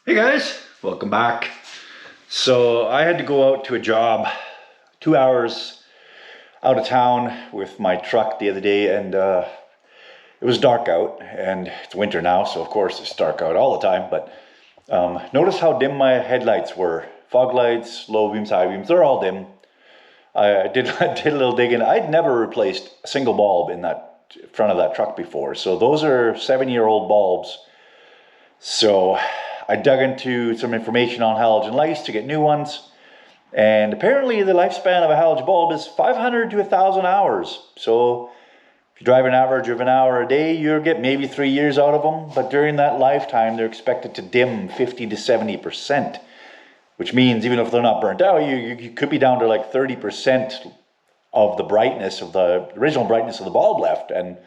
Hey guys, welcome back. So I had to go out to a job 2 hours out of town with my truck the other day, and it was dark out, and it's winter now, so of course it's dark out all the time. But notice how dim my headlights were. Fog lights, low beams, high beams, they're all dim. I did I did a little digging. I'd never replaced a single bulb in that front of that truck before, so those are 7-year-old bulbs. So I dug into some information on halogen lights to get new ones. And apparently the lifespan of a halogen bulb is 500 to 1,000 hours. So if you drive an average of an hour a day, you'll get maybe 3 years out of them. But during that lifetime, they're expected to dim 50 to 70%. Which means even if they're not burnt out, you could be down to like 30% of the brightness of the original brightness of the bulb left. And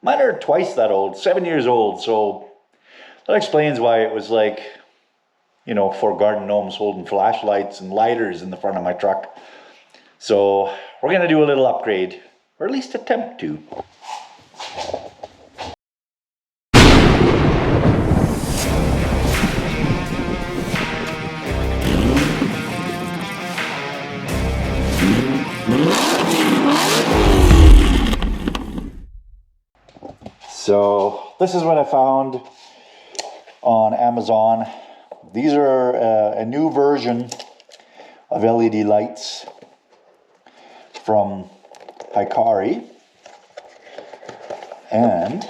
mine are twice that old, 7 years old. So that explains why it was like, four garden gnomes holding flashlights and lighters in the front of my truck. So we're going to do a little upgrade, or at least attempt to. So this is what I found on Amazon. These are a new version of LED lights from Hikari, and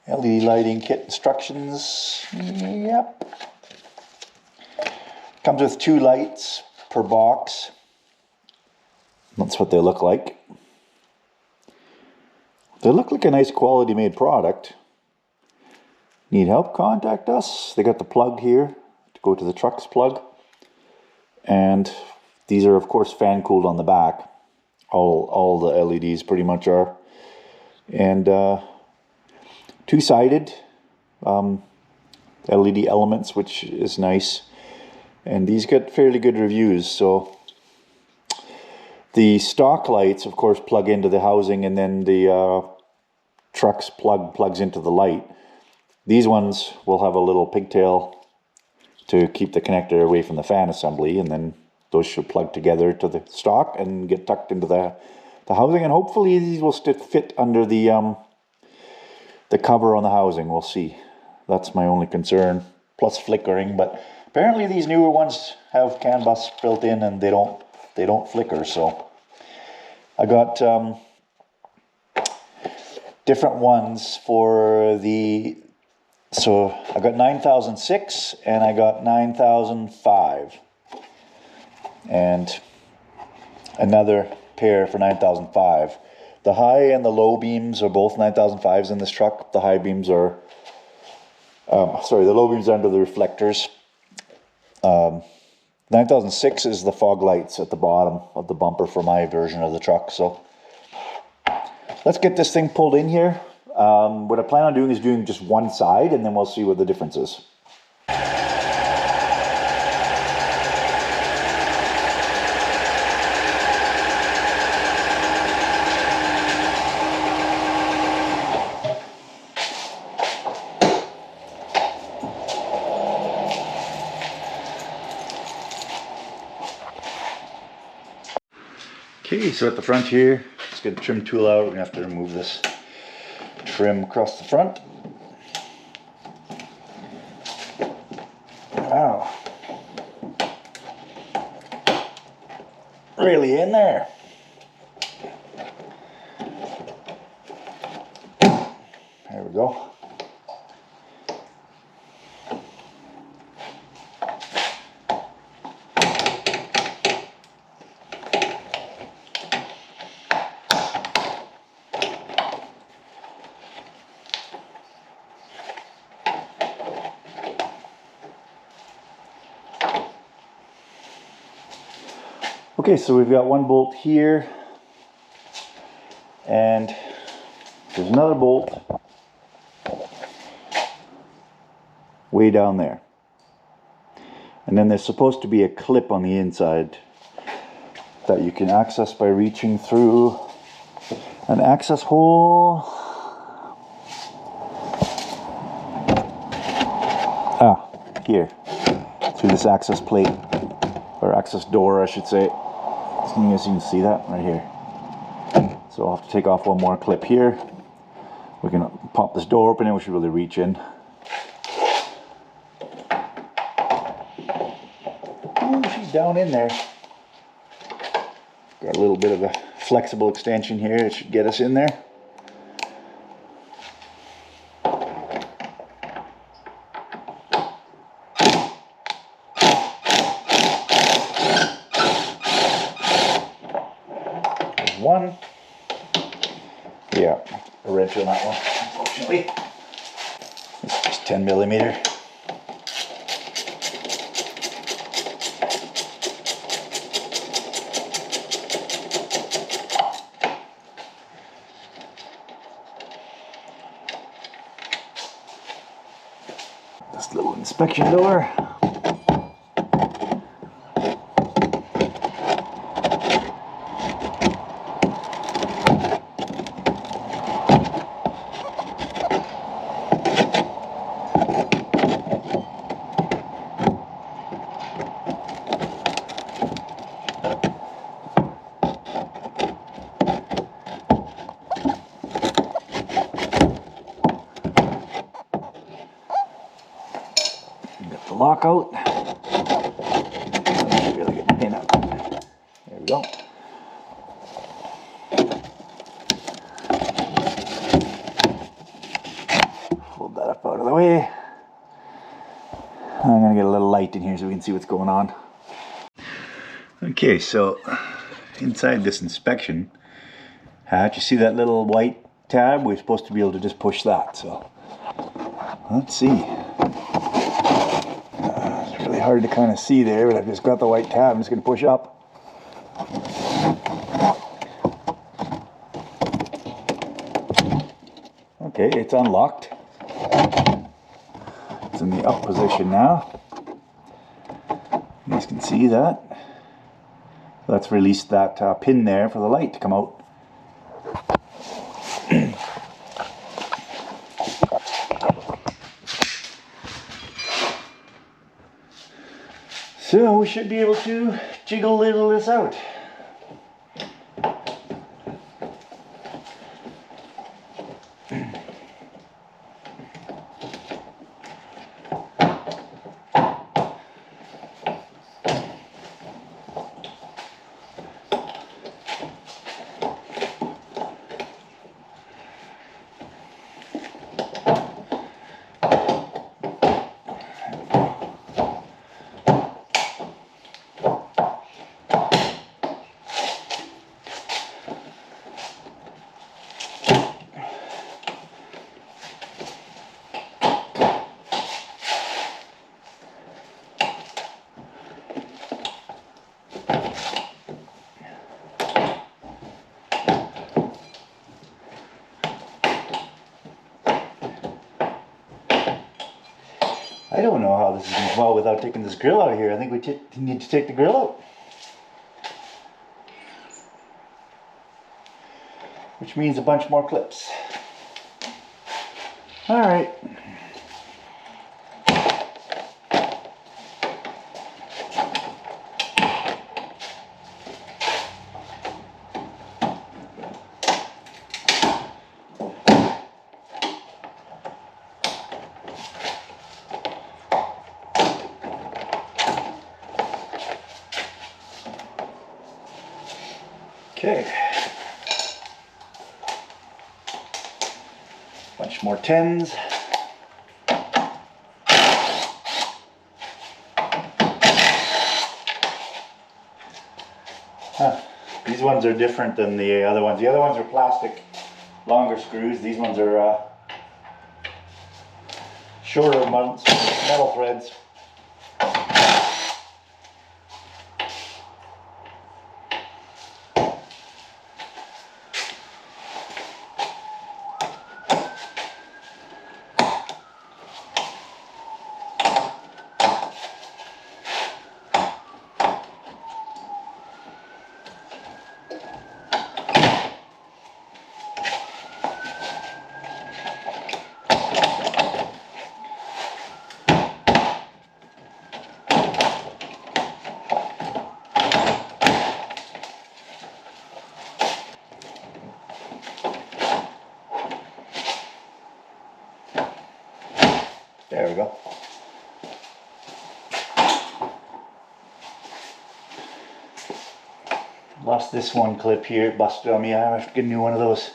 LED lighting kit instructions. Yep, comes with 2 lights per box. That's what they look like. They look like a nice quality made product. Need help? Contact us. They got the plug here to go to the truck's plug. And these are of course fan cooled on the back. All the LEDs pretty much are. And 2-sided LED elements, which is nice. And these get fairly good reviews. So the stock lights of course plug into the housing, and then the truck's plug plugs into the light. These ones will have a little pigtail to keep the connector away from the fan assembly, and then those should plug together to the stock and get tucked into the housing, and hopefully these will fit under the cover on the housing. We'll see. That's my only concern, plus flickering. But apparently these newer ones have CAN bus built in and they don't flicker. So I got different ones for the, so I got 9006 and I got 9005, and another pair for 9005. The high and the low beams are both 9005s in this truck. The high beams are, the low beams are under the reflectors. 9006 is the fog lights at the bottom of the bumper for my version of the truck. So let's get this thing pulled in here. What I plan on doing is doing just one side, and then we'll see what the difference is. Okay, so at the front here, let's get a trim tool out. We're gonna have to remove this trim across the front. Wow. Really in there. There we go. Okay, so we've got one bolt here, and there's another bolt way down there. And then there's supposed to be a clip on the inside that you can access by reaching through an access hole. here through this access plate, or access door I should say. So you guys can see that right here. So I'll have to take off one more clip here. We can pop this door open and we should really reach in. Ooh, she's down in there. Got a little bit of a flexible extension here. It should get us in there. There's one. Yeah, a wrench on that one, unfortunately. It's just 10 millimeter. This little inspection door. Get the lock out. Really get the pin out. There we go. Fold that up out of the way. I'm gonna get a little light in here so we can see what's going on. Okay, so inside this inspection hatch, you see that little white tab? We're supposed to be able to just push that. So let's see. It's really hard to kind of see there, but I've just got the white tab. I'm just going to push up. Okay, it's unlocked. It's in the up position now. You guys can see that. Let's release that pin there for the light to come out. So we should be able to jiggle this out. I don't know how this is going to come out without taking this grill out of here. I think we need to take the grill out. Which means a bunch more clips. Alright. Okay. Bunch more 10s. These ones are different than the other ones. The other ones are plastic, longer screws. These ones are shorter ones, metal threads. There we go. Lost this one clip here, it busted on me. I have to get a new one of those.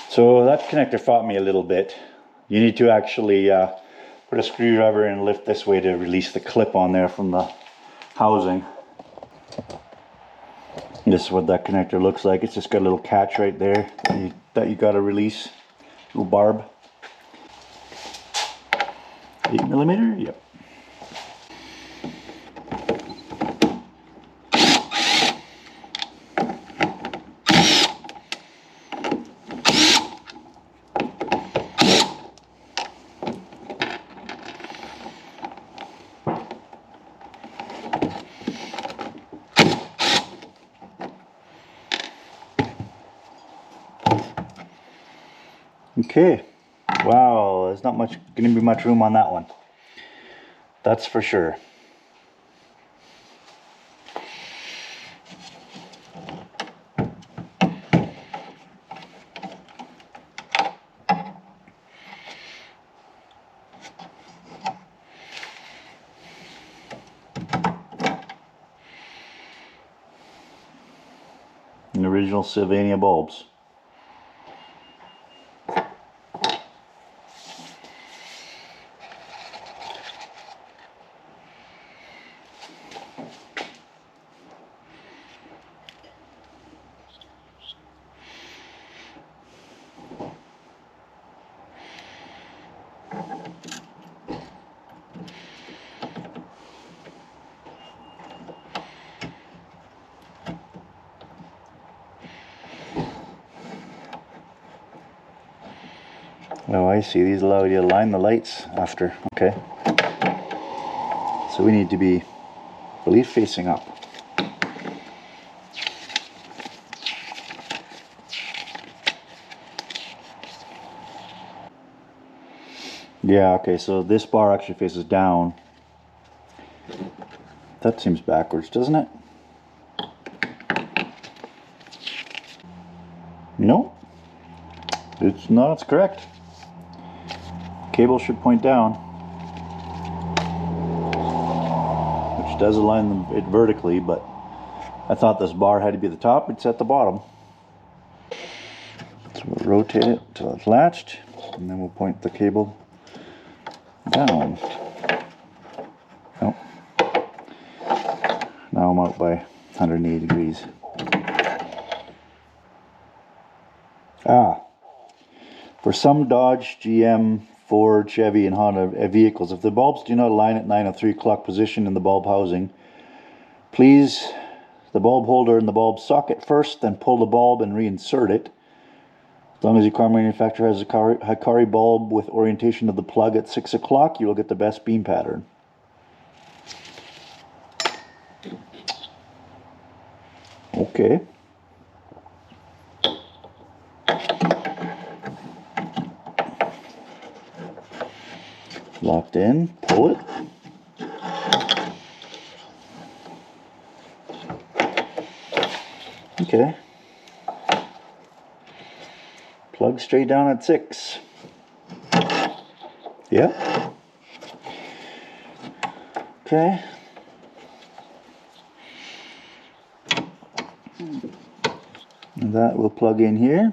So that connector fought me a little bit. You need to actually put a screwdriver and lift this way to release the clip on there from the housing. This is what that connector looks like. It's just got a little catch right there that you got to release. Little barb. 8mm? Yep. Okay, wow, there's not much going to be much room on that one. That's for sure. An original Sylvania bulbs. Oh, I see. These allow you to line the lights after. Okay. So we need to be, I believe, facing up. Yeah, okay, so this bar actually faces down. That seems backwards, doesn't it? No. It's not, it's correct. Cable should point down, which does align it vertically, but I thought this bar had to be the top, it's at the bottom. So we'll rotate it until it's latched, and then we'll point the cable down. Oh. Now I'm out by 180 degrees. For some Dodge, GM, Ford, Chevy, and Honda vehicles, if the bulbs do not align at 9 o'clock position in the bulb housing, please the bulb holder in the bulb socket first, then pull the bulb and reinsert it. As long as your car manufacturer has a Hikari bulb with orientation of the plug at 6 o'clock, you will get the best beam pattern. Okay. Locked in, pull it. Okay. Plug straight down at 6. Yep. Okay. And that will plug in here.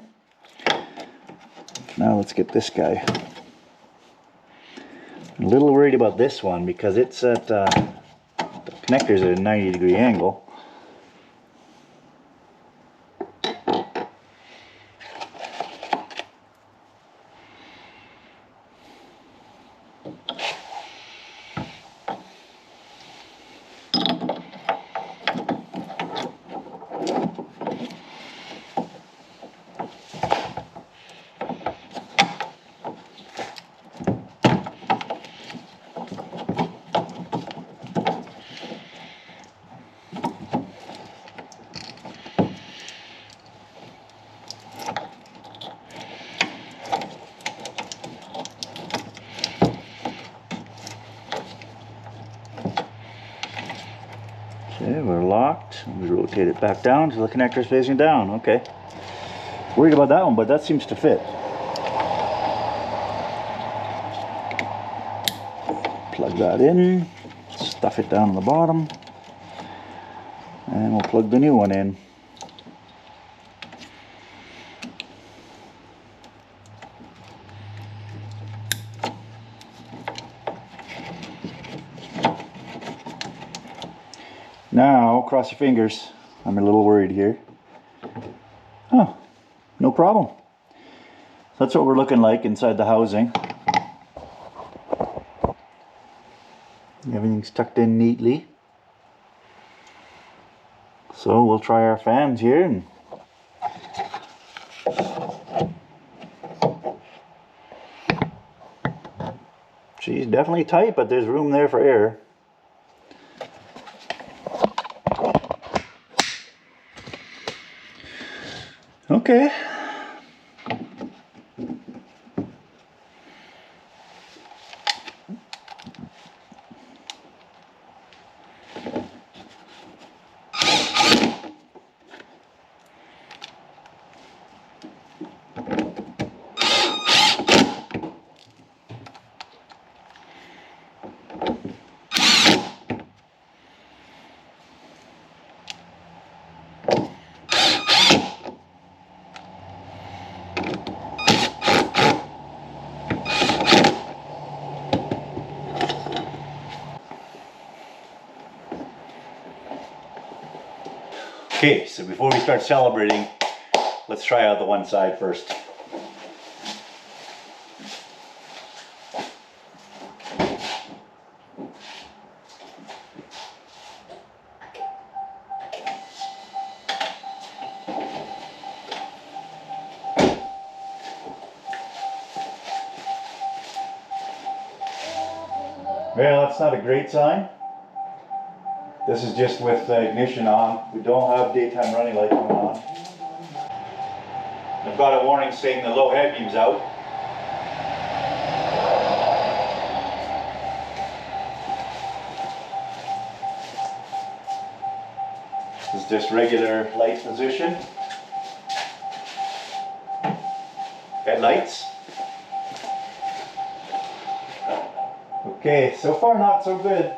Now let's get this guy. I'm a little worried about this one because it's at the connector's at a 90-degree angle. Okay, we're locked. We rotate it back down to the connector's facing down. Okay. Worried about that one, but that seems to fit. Plug that in, stuff it down on the bottom, and we'll plug the new one in. Now, cross your fingers. I'm a little worried here. Oh, no problem. That's what we're looking like inside the housing. Everything's tucked in neatly. So we'll try our fans here. And she's definitely tight, but there's room there for air. Okay. Okay, so before we start celebrating, let's try out the one side first. Well, that's not a great sign. This is just with the ignition on. We don't have daytime running light coming on. I've got a warning saying the low head beam's out. This is just regular light position. Headlights. Okay, so far not so good.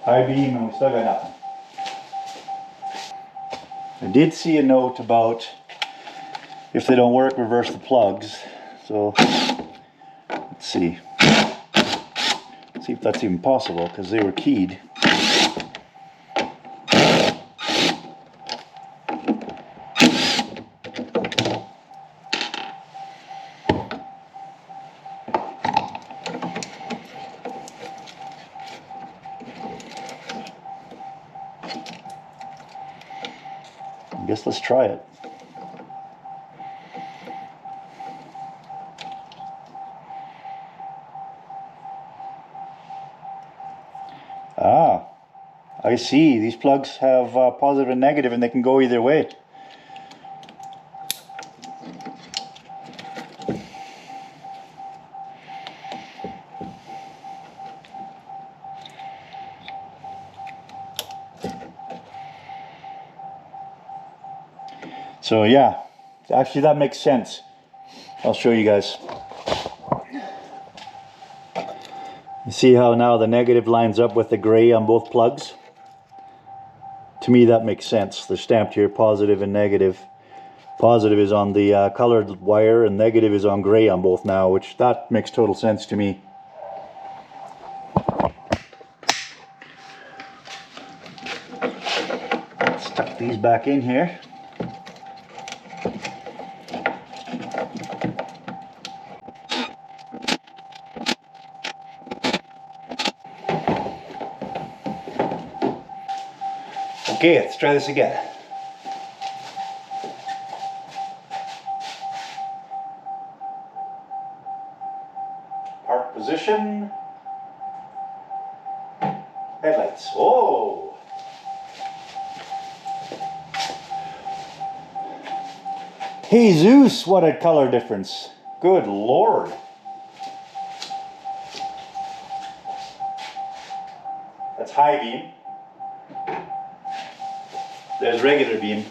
High beam and we still got nothing. I did see a note about if they don't work, reverse the plugs. So let's see. See if that's even possible because they were keyed. I guess let's try it. Ah, I see. These plugs have positive and negative and they can go either way. So yeah, actually that makes sense. I'll show you guys. You see how now the negative lines up with the gray on both plugs? To me that makes sense. They're stamped here positive and negative. Positive is on the colored wire and negative is on gray on both now, which that makes total sense to me. Let's tuck these back in here. Okay, let's try this again. Park position. Headlights. Oh! Jesus, what a color difference. Good Lord. That's high beam. There's regular beam.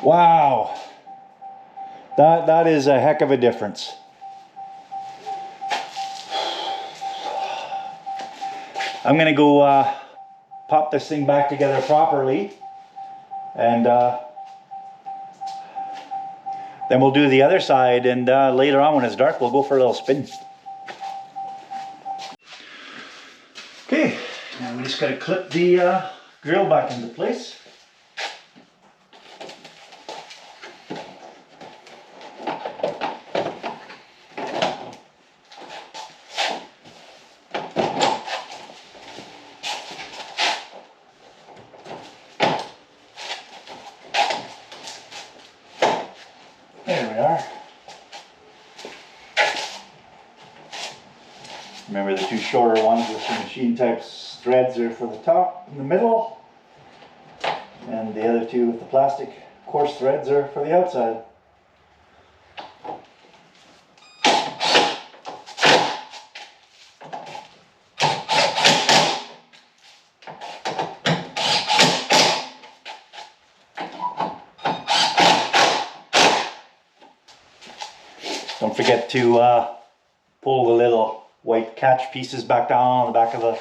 Wow. That is a heck of a difference. I'm gonna go pop this thing back together properly, and then we'll do the other side, and later on when it's dark we'll go for a little spin. Okay, now we just gotta clip the grill back into place. There we are. Remember the two shorter ones with the machine type threads are for the top and the middle, and the other two with the plastic coarse threads are for the outside. Don't forget to pull the little white catch pieces back down on the back of the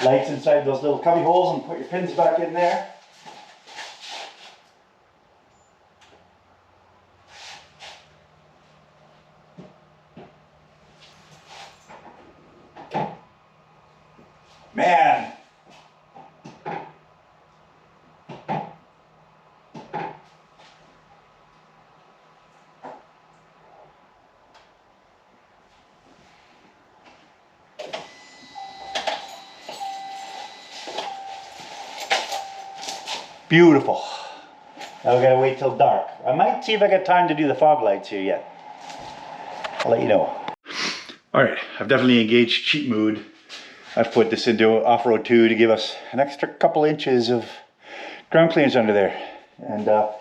lights inside those little cubby holes and put your pins back in there. Man! Beautiful. Now we gotta wait till dark. I might see if I got time to do the fog lights here yet. I'll let you know. Alright, I've definitely engaged cheat mode. I've put this into off-road 2 to give us an extra couple inches of ground clearance under there. And I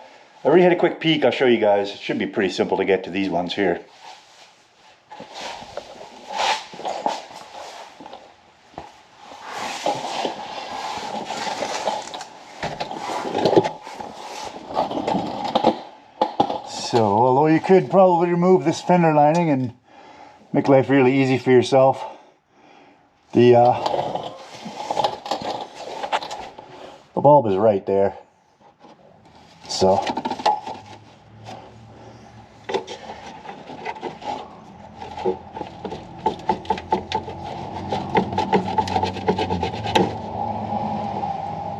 already had a quick peek. I'll show you guys. It should be pretty simple to get to these ones here. So, although you could probably remove this fender lining and make life really easy for yourself, the bulb is right there. So,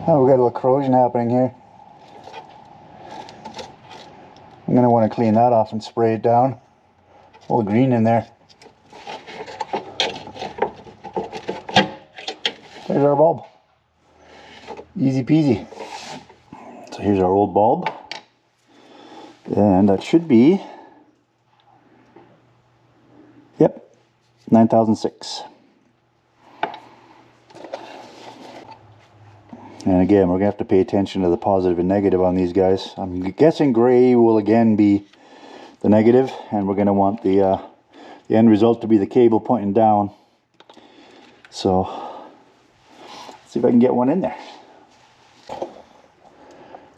oh, we got a little corrosion happening here. I'm going to want to clean that off and spray it down. A little green in there. There's our bulb. Easy peasy. So here's our old bulb. And that should be, yep, 9006. And again, we're going to have to pay attention to the positive and negative on these guys. I'm guessing gray will again be the negative, and we're going to want the end result to be the cable pointing down. So, let's see if I can get one in there.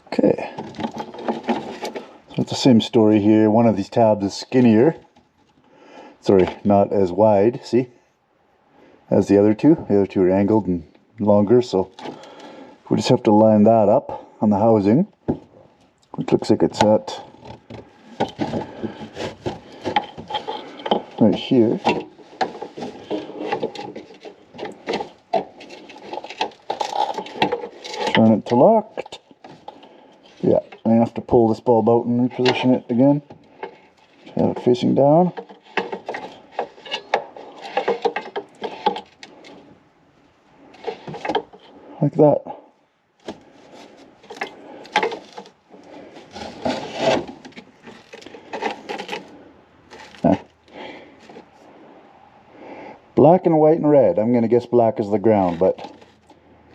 Okay. So it's the same story here. One of these tabs is skinnier. Sorry, not as wide, see? As the other two. The other two are angled and longer, so we just have to line that up on the housing, which looks like it's at right here. Turn it to locked. Yeah, I have to pull this bulb out and reposition it again. Have it facing down. Like that. Black and white and red. I'm going to guess black is the ground, but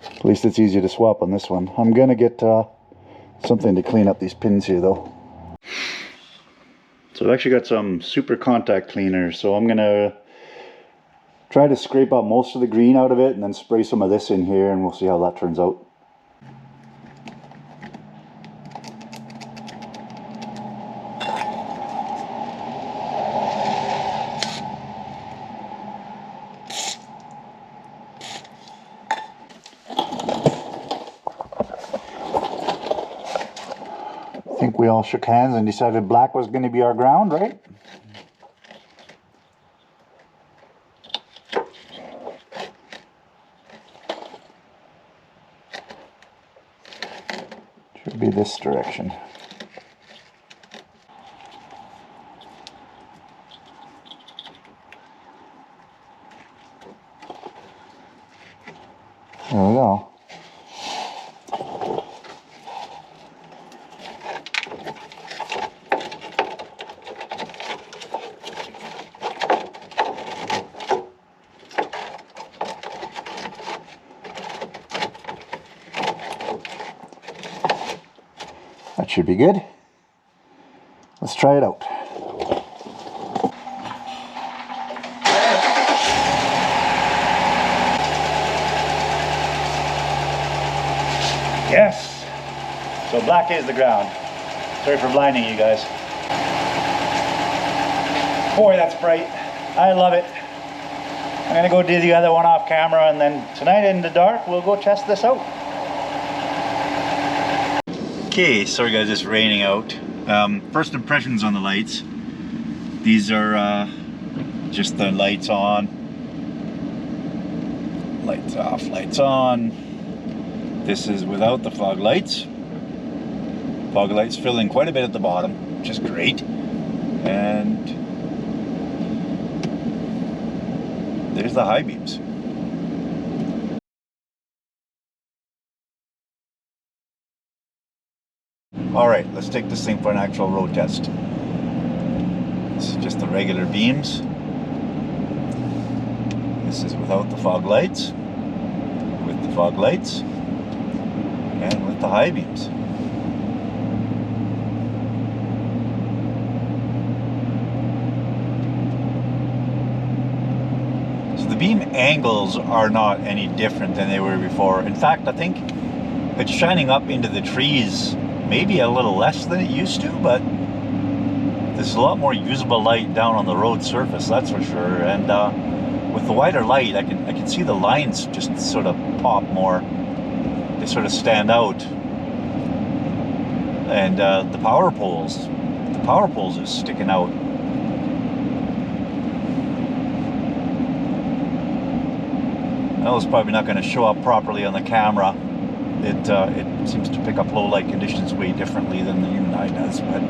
at least it's easy to swap on this one. I'm going to get something to clean up these pins here though. So I've actually got some super contact cleaner, so I'm gonna try to scrape out most of the green out of it and then spray some of this in here, and we'll see how that turns out. I think we all shook hands and decided black was going to be our ground, right? Should be this direction. There we go. That should be good. Let's try it out. Yes! So black is the ground. Sorry for blinding you guys. Boy, that's bright. I love it. I'm gonna go do the other one off camera, and then tonight in the dark we'll go test this out. Okay, sorry guys, it's raining out. First impressions on the lights. These are just the lights on, lights off, lights on. This is without the fog lights. Fog lights fill in quite a bit at the bottom, which is great. And there's the high beams. Alright, let's take this thing for an actual road test. This is just the regular beams. This is without the fog lights, with the fog lights, and with the high beams. So the beam angles are not any different than they were before. In fact, I think it's shining up into the trees maybe a little less than it used to, but there's a lot more usable light down on the road surface, that's for sure. And with the wider light, I can see the lines just sort of pop more. They sort of stand out. And the power poles are sticking out. That was probably not going to show up properly on the camera. It seems to pick up low light conditions way differently than the human eye does, but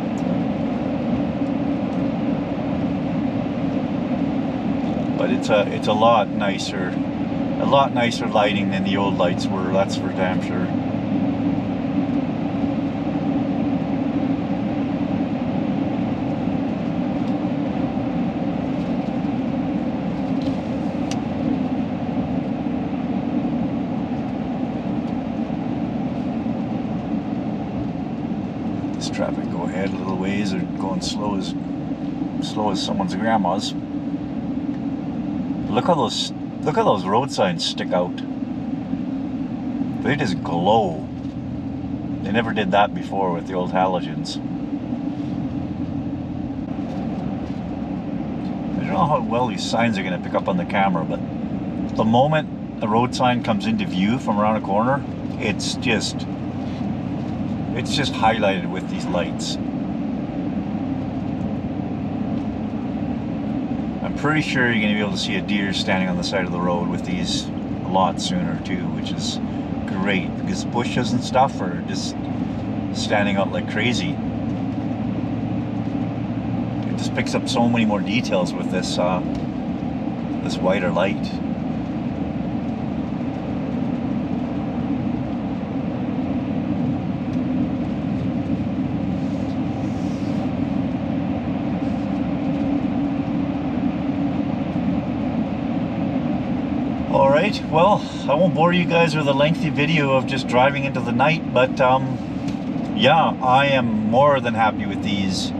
it's a lot nicer lighting than the old lights were. That's for damn sure. Traffic go ahead a little ways, or going slow as someone's grandma's. Look how those road signs stick out. They just glow. They never did that before with the old halogens. I don't know how well these signs are going to pick up on the camera, but the moment a road sign comes into view from around a corner, it's just highlighted with these lights. I'm pretty sure you're going to be able to see a deer standing on the side of the road with these a lot sooner too, which is great because bushes and stuff are just standing out like crazy. It just picks up so many more details with this this wider light. Alright, well, I won't bore you guys with a lengthy video of just driving into the night, but yeah, I am more than happy with these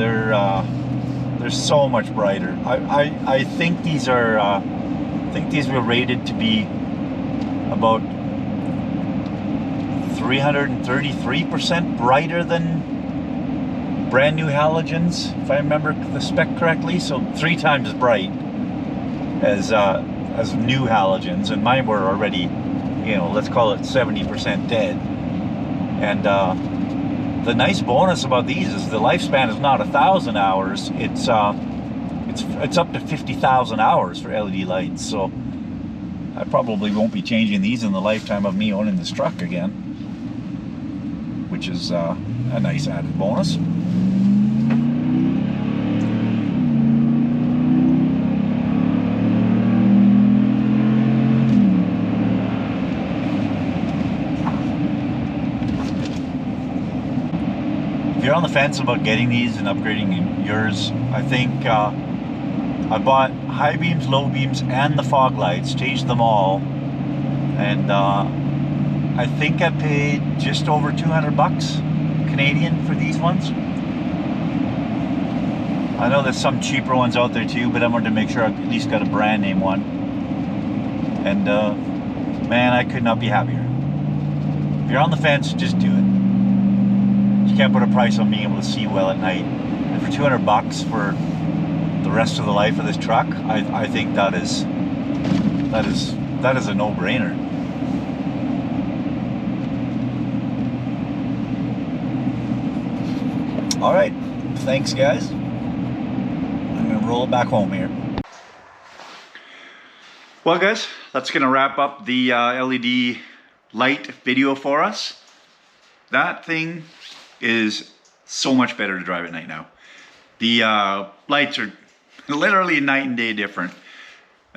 they're so much brighter. I think these are I think these were rated to be about 333% brighter than brand new halogens, if I remember the spec correctly. So 3 times as bright as new halogens, and mine were already, you know, let's call it 70% dead. And the nice bonus about these is the lifespan is not 1,000 hours. It's up to 50,000 hours for LED lights. So I probably won't be changing these in the lifetime of me owning this truck again, which is a nice added bonus. If you're on the fence about getting these and upgrading yours, I think I bought high beams, low beams, and the fog lights, changed them all, and I think I paid just over 200 bucks Canadian for these ones. I know there's some cheaper ones out there too, but I wanted to make sure I at least got a brand name one. And man, I could not be happier. If you're on the fence, just do it. You can't put a price on being able to see well at night. And for 200 bucks for the rest of the life of this truck, I think that is a no-brainer. All right, thanks guys. I'm gonna roll it back home here. Well guys, that's gonna wrap up the LED light video for us. That thing is so much better to drive at night now. The lights are literally night and day different.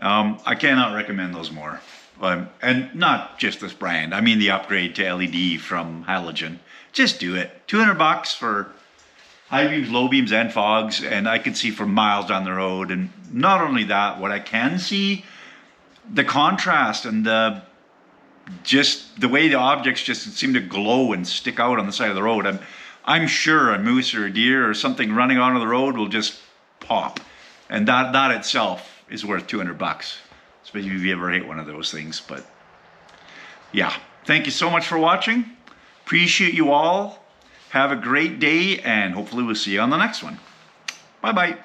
I cannot recommend those more. And not just this brand. I mean the upgrade to LED from halogen. Just do it. 200 bucks for high beams, low beams, and fogs, and I can see for miles down the road. And not only that, what I can see, the contrast and just the way the objects just seem to glow and stick out on the side of the road. I'm sure a moose or a deer or something running onto the road will just pop. And that itself is worth 200 bucks. Especially if you ever hit one of those things. But yeah, thank you so much for watching. Appreciate you all. Have a great day, and hopefully we'll see you on the next one. Bye-bye.